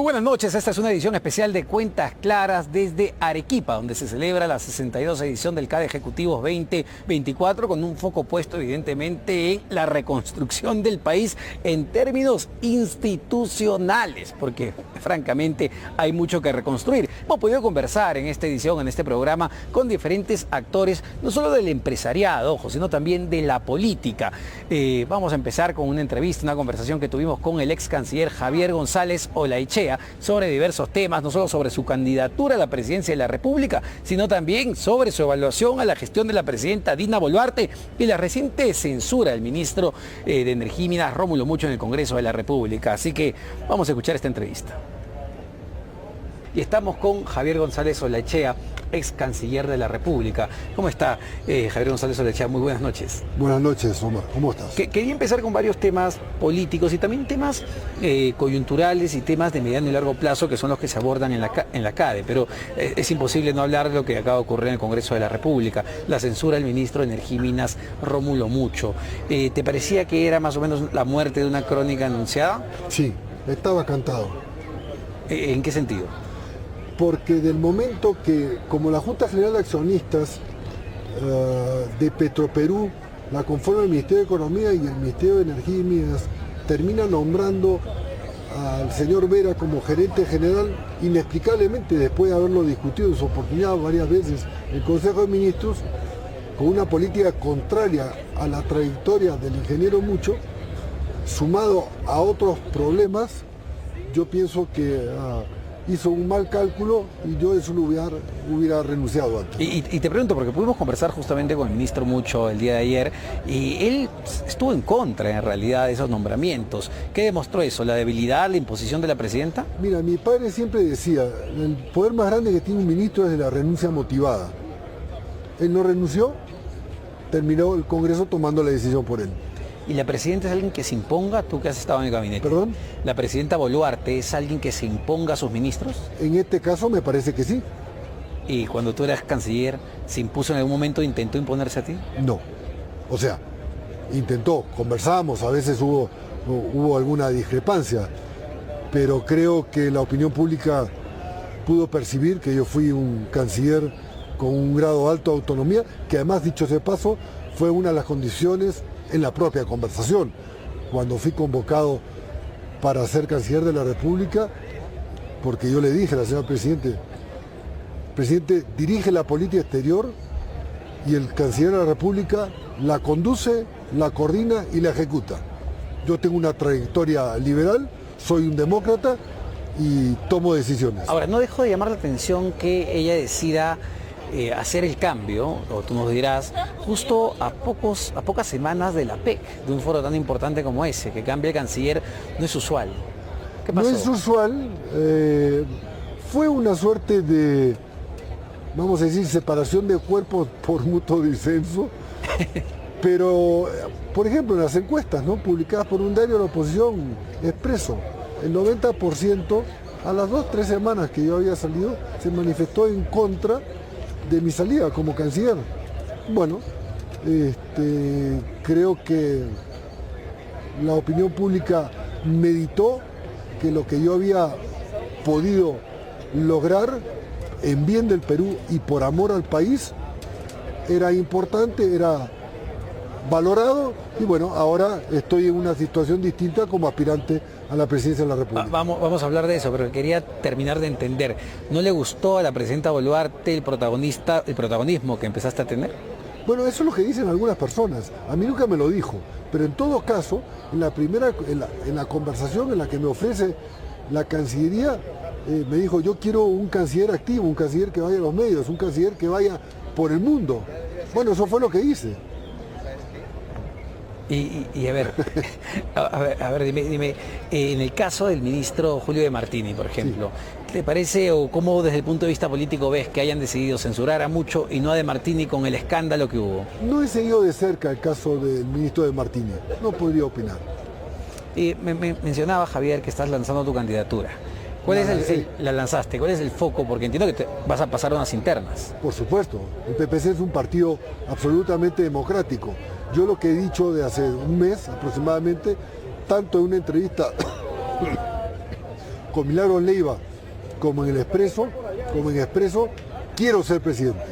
buenas noches, esta es una edición especial de Cuentas Claras desde Arequipa, donde se celebra la 62 edición del CADE Ejecutivos 2024, con un foco puesto evidentemente en la reconstrucción del país en términos institucionales, porque francamente hay mucho que reconstruir. Hemos podido conversar en esta edición, en este programa, con diferentes actores, no solo del empresariado, ojo, sino también de la política. Vamos a empezar con una entrevista, una conversación que tuvimos con el ex canciller Javier González Olaichea sobre diversos temas, no solo sobre su candidatura a la presidencia de la República, sino también sobre su evaluación a la gestión de la presidenta Dina Boluarte y la reciente censura del ministro de Energía y Minas, Rómulo Mucho, en el Congreso de la República. Así que vamos a escuchar esta entrevista. Y estamos con Javier González Olaichea, ex canciller de la República. ¿Cómo está, Javier González Olaichea? Muy buenas noches. Buenas noches, Omar. ¿Cómo estás? Quería empezar con varios temas políticos y también temas coyunturales y temas de mediano y largo plazo, que son los que se abordan en la CADE, pero es imposible no hablar de lo que acaba de ocurrir en el Congreso de la República, la censura del ministro de Energía y Minas, Rómulo Mucho. ¿Te parecía que era más o menos la muerte de una crónica anunciada? Sí, estaba cantado. ¿En qué sentido? Porque del momento que, como la Junta General de Accionistas de Petroperú la conforma el Ministerio de Economía y el Ministerio de Energía y Minas, termina nombrando al señor Vera como gerente general, inexplicablemente, después de haberlo discutido en su oportunidad varias veces en el Consejo de Ministros, con una política contraria a la trayectoria del ingeniero Mucho, sumado a otros problemas, yo pienso que hizo un mal cálculo y yo eso lo hubiera renunciado antes. Y te pregunto, porque pudimos conversar justamente con el ministro Mucho el día de ayer, y él estuvo en contra, en realidad, de esos nombramientos. ¿Qué demostró eso? ¿La debilidad, la imposición de la presidenta? Mira, mi padre siempre decía, el poder más grande que tiene un ministro es de la renuncia motivada. Él no renunció, terminó el Congreso tomando la decisión por él. ¿Y la presidenta es alguien que se imponga? Tú que has estado en el gabinete. ¿Perdón? ¿La presidenta Boluarte es alguien que se imponga a sus ministros? En este caso me parece que sí. ¿Y cuando tú eras canciller, se impuso en algún momento, intentó imponerse a ti? No. O sea, intentó, conversamos, a veces hubo alguna discrepancia, pero creo que la opinión pública pudo percibir que yo fui un canciller con un grado alto de autonomía, que además, dicho sea de paso, fue una de las condiciones en la propia conversación. Cuando fui convocado para ser canciller de la República, porque yo le dije a la señora presidente, dirige la política exterior y el canciller de la República la conduce, la coordina y la ejecuta. Yo tengo una trayectoria liberal, soy un demócrata y tomo decisiones. Ahora, no dejó de llamar la atención que ella decida hacer el cambio, o tú nos dirás, justo a pocas semanas de la PEC, de un foro tan importante como ese, que cambie el canciller. No es usual. ¿Qué pasó? No es usual, fue una suerte de, vamos a decir, separación de cuerpos por mutuo disenso, pero, por ejemplo, en las encuestas, ¿no?, publicadas por un diario de la oposición, Expreso, el 90% a las 2-3 semanas que yo había salido se manifestó en contra de mi salida como canciller. Bueno, creo que la opinión pública meditó que lo que yo había podido lograr en bien del Perú y por amor al país era importante, era valorado, y bueno, ahora estoy en una situación distinta como aspirante a la presidencia de la República. Vamos a hablar de eso, pero quería terminar de entender. ¿No le gustó a la presidenta Boluarte el protagonismo que empezaste a tener? Bueno, eso es lo que dicen algunas personas. A mí nunca me lo dijo, pero en todo caso, en la conversación en la que me ofrece la Cancillería, me dijo, yo quiero un canciller activo, un canciller que vaya a los medios, un canciller que vaya por el mundo. Bueno, eso fue lo que hice. Y a ver, dime, en el caso del ministro Julio de Martini, por ejemplo, sí, ¿te parece, o cómo desde el punto de vista político ves que hayan decidido censurar a Mucho y no a de Martini con el escándalo que hubo? No he seguido de cerca el caso del ministro de Martini, no podría opinar. Y me mencionaba, Javier, que estás lanzando tu candidatura. La lanzaste, ¿cuál es el foco? Porque entiendo que vas a pasar unas internas. Por supuesto, el PPC es un partido absolutamente democrático. Yo lo que he dicho de hace un mes aproximadamente, tanto en una entrevista con Milagros Leiva como en Expreso, quiero ser presidente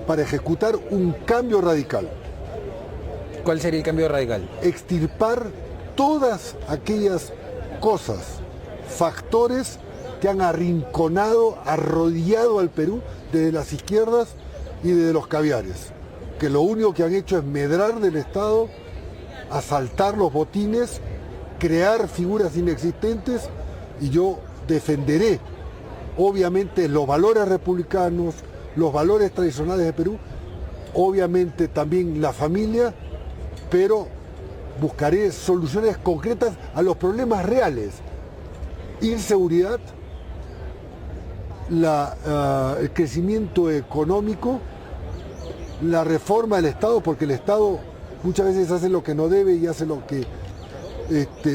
para ejecutar un cambio radical. ¿Cuál sería el cambio radical? Extirpar todas aquellas cosas, factores que han arrinconado, arrodillado al Perú desde las izquierdas y desde los caviares, que lo único que han hecho es medrar del Estado, asaltar los botines, crear figuras inexistentes, y yo defenderé obviamente los valores republicanos, los valores tradicionales de Perú, obviamente también la familia, pero buscaré soluciones concretas a los problemas reales. Inseguridad, el crecimiento económico, la reforma del Estado, porque el Estado muchas veces hace lo que no debe y hace lo que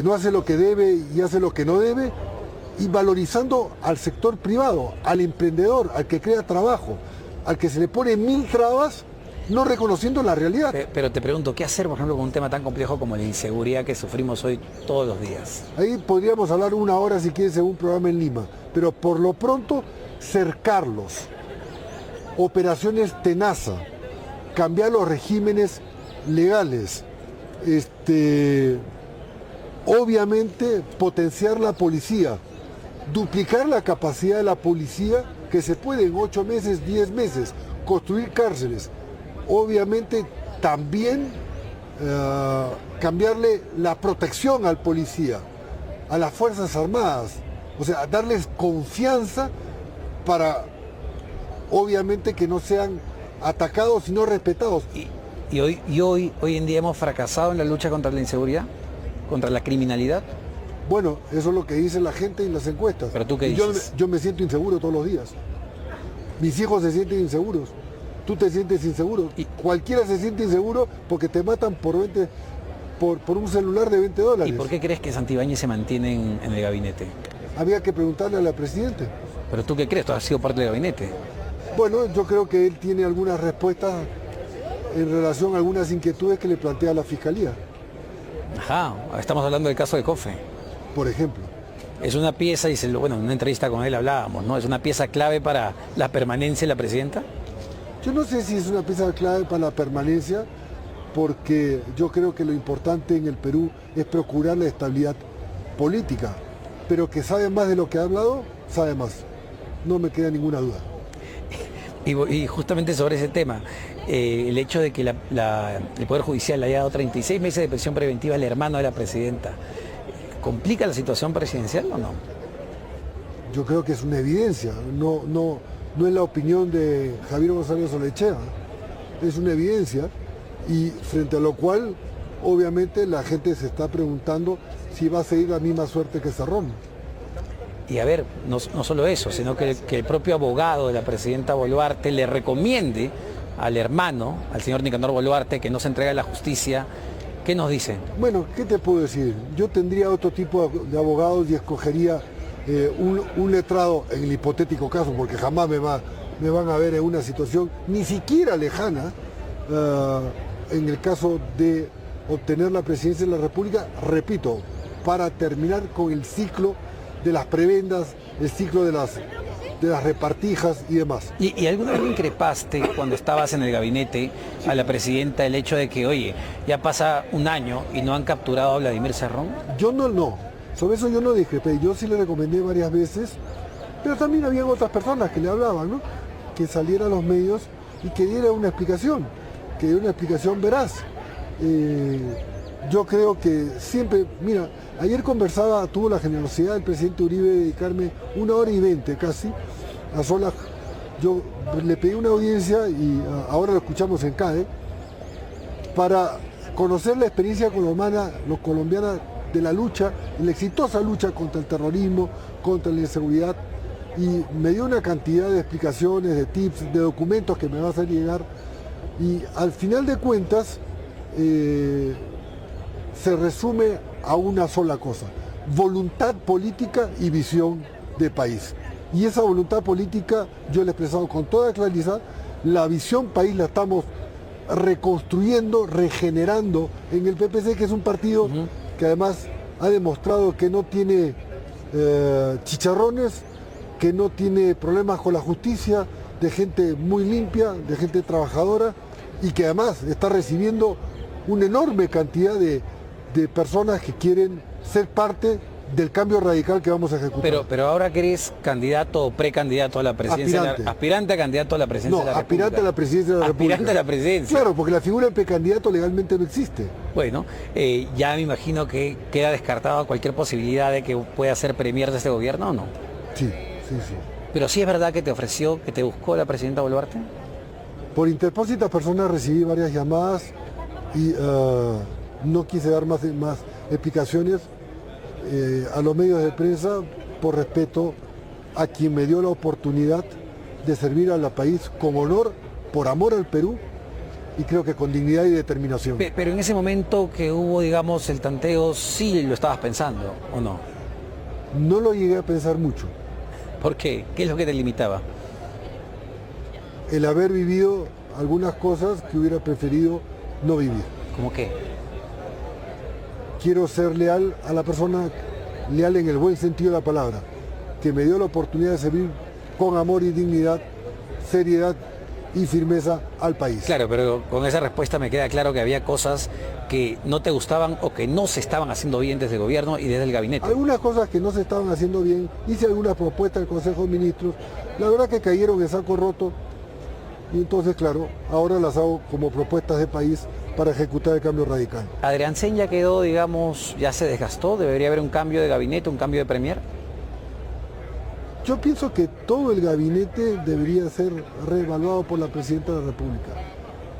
no hace lo que debe y hace lo que no debe, y valorizando al sector privado, al emprendedor, al que crea trabajo, al que se le pone 1000 trabas, no reconociendo la realidad. Pero te pregunto, ¿qué hacer, por ejemplo, con un tema tan complejo como la inseguridad que sufrimos hoy todos los días? Ahí podríamos hablar 1 hora si quieres en un programa en Lima, pero por lo pronto cercarlos, operaciones Tenaza, cambiar los regímenes legales, obviamente potenciar la policía, duplicar la capacidad de la policía, que se puede en 8 meses, 10 meses, construir cárceles. Obviamente también cambiarle la protección al policía, a las Fuerzas Armadas, o sea, darles confianza para obviamente que no sean atacados sino respetados. ¿Y hoy en día hemos fracasado en la lucha contra la inseguridad? ¿Contra la criminalidad? Bueno, eso es lo que dice la gente en las encuestas. ¿Pero tú qué dices? Yo me siento inseguro todos los días. Mis hijos se sienten inseguros. Tú te sientes inseguro. Cualquiera se siente inseguro porque te matan por un celular de $20. ¿Y por qué crees que Santibáñez se mantiene en el gabinete? Había que preguntarle a la presidenta. ¿Pero tú qué crees? ¿Tú has sido parte del gabinete? Bueno, yo creo que él tiene algunas respuestas en relación a algunas inquietudes que le plantea la Fiscalía. Ajá, estamos hablando del caso de COFE. Por ejemplo. Es una pieza, en una entrevista con él hablábamos, ¿no? Es una pieza clave para la permanencia de la presidenta. Yo no sé si es una pieza clave para la permanencia, porque yo creo que lo importante en el Perú es procurar la estabilidad política, pero que sabe más de lo que ha hablado, sabe más. No me queda ninguna duda. Y justamente sobre ese tema, el hecho de que el Poder Judicial le haya dado 36 meses de prisión preventiva al hermano de la presidenta, ¿complica la situación presidencial o no? Yo creo que es una evidencia, no es la opinión de Javier González Olechea, es una evidencia, y frente a lo cual obviamente la gente se está preguntando si va a seguir la misma suerte que Cerrón. Y a ver, no solo eso, sino que el propio abogado de la presidenta Boluarte le recomiende al hermano, al señor Nicanor Boluarte, que no se entregue a la justicia. ¿Qué nos dice? Bueno, ¿qué te puedo decir? Yo tendría otro tipo de abogados y escogería un letrado en el hipotético caso, porque jamás me van a ver en una situación ni siquiera lejana, en el caso de obtener la presidencia de la República, repito, para terminar con el ciclo de las prebendas, el ciclo de las repartijas y demás. ¿Y alguna vez increpaste cuando estabas en el gabinete a la presidenta el hecho de que, oye, ya pasa un año y no han capturado a Vladimir Cerrón? Yo no. Sobre eso yo no discrepé. Yo sí le recomendé varias veces, pero también había otras personas que le hablaban, ¿no? Que saliera a los medios y que diera una explicación, veraz. Yo creo que siempre, mira, ayer tuvo la generosidad del presidente Uribe de dedicarme 1 hora y 20 casi a solas. Yo le pedí una audiencia y ahora lo escuchamos en CADE para conocer la experiencia colombiana de la lucha, la exitosa lucha contra el terrorismo, contra la inseguridad, y me dio una cantidad de explicaciones, de tips, de documentos que me va a hacer llegar, y al final de cuentas se resume a una sola cosa: voluntad política y visión de país. Y esa voluntad política yo la he expresado con toda claridad. La visión país la estamos reconstruyendo, regenerando en el PPC, que es un partido que además ha demostrado que no tiene chicharrones, que no tiene problemas con la justicia, de gente muy limpia, de gente trabajadora y que además está recibiendo una enorme cantidad de personas que quieren ser parte del cambio radical que vamos a ejecutar. Pero ahora que eres candidato o precandidato a la presidencia, aspirante a candidato a la presidencia de la República. Aspirante a la presidencia de la República. Aspirante a la presidencia. Claro, porque la figura de precandidato legalmente no existe. Bueno, ya me imagino que queda descartada cualquier posibilidad de que pueda ser premier de este gobierno, ¿o no? Sí. Pero sí es verdad que te ofreció, que te buscó la presidenta Boluarte. Por interpósitas personas recibí varias llamadas y no quise dar más explicaciones a los medios de prensa por respeto a quien me dio la oportunidad de servir al país con honor, por amor al Perú y creo que con dignidad y determinación. Pero en ese momento que hubo, digamos, el tanteo, sí lo estabas pensando, ¿o no? No lo llegué a pensar mucho. ¿Por qué? ¿Qué es lo que te limitaba? El haber vivido algunas cosas que hubiera preferido no vivir. ¿Cómo qué? Quiero ser leal a la persona, leal en el buen sentido de la palabra, que me dio la oportunidad de servir con amor y dignidad, seriedad y firmeza al país. Claro, pero con esa respuesta me queda claro que había cosas que no te gustaban o que no se estaban haciendo bien desde el gobierno y desde el gabinete. Algunas cosas que no se estaban haciendo bien, hice algunas propuestas al Consejo de Ministros, la verdad que cayeron en saco roto y entonces, claro, ahora las hago como propuestas de país para ejecutar el cambio radical. ¿Adriancén ya quedó, digamos, ya se desgastó? ¿Debería haber un cambio de gabinete, un cambio de premier? Yo pienso que todo el gabinete debería ser reevaluado por la Presidenta de la República.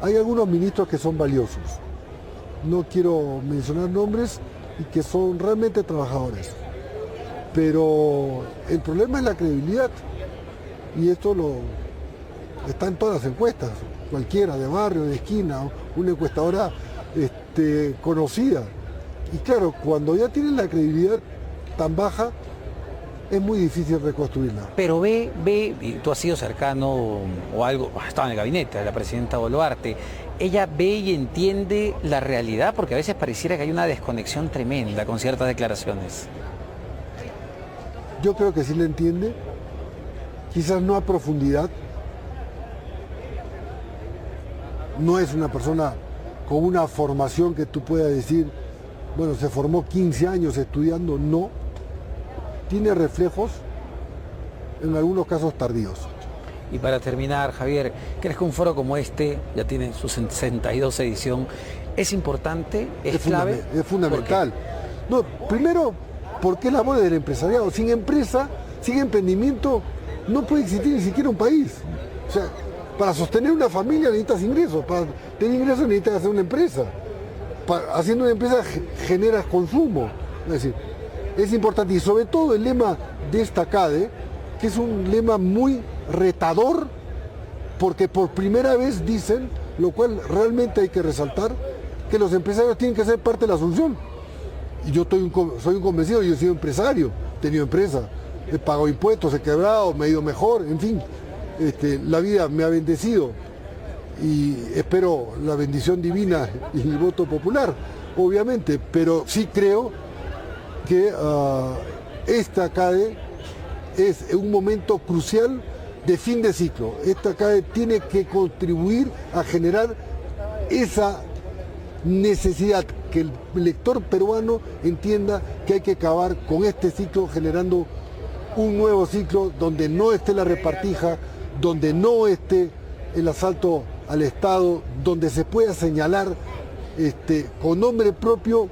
Hay algunos ministros que son valiosos, no quiero mencionar nombres y que son realmente trabajadores, pero el problema es la credibilidad y esto está en todas las encuestas, cualquiera, de barrio, de esquina, una encuestadora conocida. Y claro, cuando ya tienen la credibilidad tan baja, es muy difícil reconstruirla. Pero ve, y tú has sido cercano o algo, estaba en el gabinete de la presidenta Boluarte, ella ve y entiende la realidad, porque a veces pareciera que hay una desconexión tremenda con ciertas declaraciones. Yo creo que sí la entiende, quizás no a profundidad. No es una persona con una formación que tú puedas decir, bueno, se formó 15 años estudiando, no. Tiene reflejos, en algunos casos tardíos. Y para terminar, Javier, ¿crees que un foro como este, ya tiene su 62 edición, es importante, es clave? Es fundamental. No, primero, porque es la voz del empresariado. Sin empresa, sin emprendimiento, no puede existir ni siquiera un país. O sea, para sostener una familia necesitas ingresos, para tener ingresos necesitas hacer una empresa. Haciendo una empresa generas consumo. Es decir, es importante y sobre todo el lema de esta CADE, que es un lema muy retador, porque por primera vez dicen, lo cual realmente hay que resaltar, que los empresarios tienen que ser parte de la solución. Y yo soy un convencido, yo he sido empresario, he tenido empresa, he pagado impuestos, he quebrado, me he ido mejor, en fin, la vida me ha bendecido y espero la bendición divina y el voto popular, obviamente, pero sí creo que esta CADE es un momento crucial de fin de ciclo. Esta CADE tiene que contribuir a generar esa necesidad, que el lector peruano entienda que hay que acabar con este ciclo generando un nuevo ciclo donde no esté la repartija, donde no esté el asalto al Estado, donde se pueda señalar con nombre propio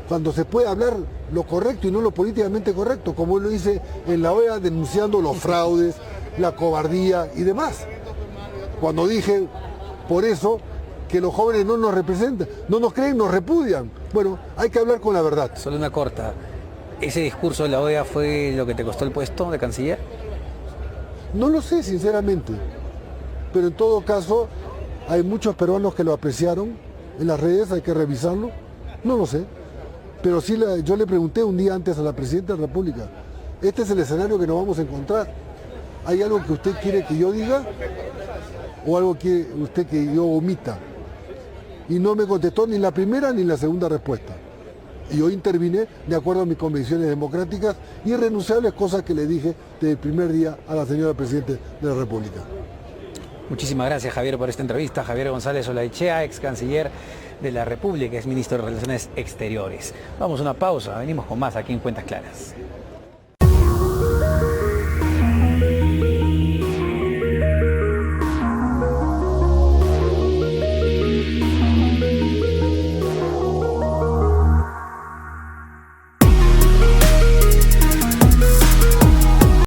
cuando se puede hablar lo correcto y no lo políticamente correcto, como él lo dice en la OEA denunciando los fraudes, la cobardía y demás. Cuando dije, por eso, que los jóvenes no nos representan, no nos creen, nos repudian. Bueno, hay que hablar con la verdad. Solo una corta. ¿Ese discurso de la OEA fue lo que te costó el puesto de canciller? No lo sé, sinceramente. Pero en todo caso, hay muchos peruanos que lo apreciaron en las redes, hay que revisarlo. No lo sé. Pero sí, yo le pregunté un día antes a la Presidenta de la República, ¿este es el escenario que nos vamos a encontrar? ¿Hay algo que usted quiere que yo diga o algo que usted que yo omita? Y no me contestó ni la primera ni la segunda respuesta. Y yo intervine de acuerdo a mis convicciones democráticas irrenunciables, cosas que le dije desde el primer día a la señora Presidenta de la República. Muchísimas gracias, Javier, por esta entrevista. Javier González Olaechea, ex canciller de la República, ex ministro de Relaciones Exteriores. Vamos a una pausa, venimos con más aquí en Cuentas Claras.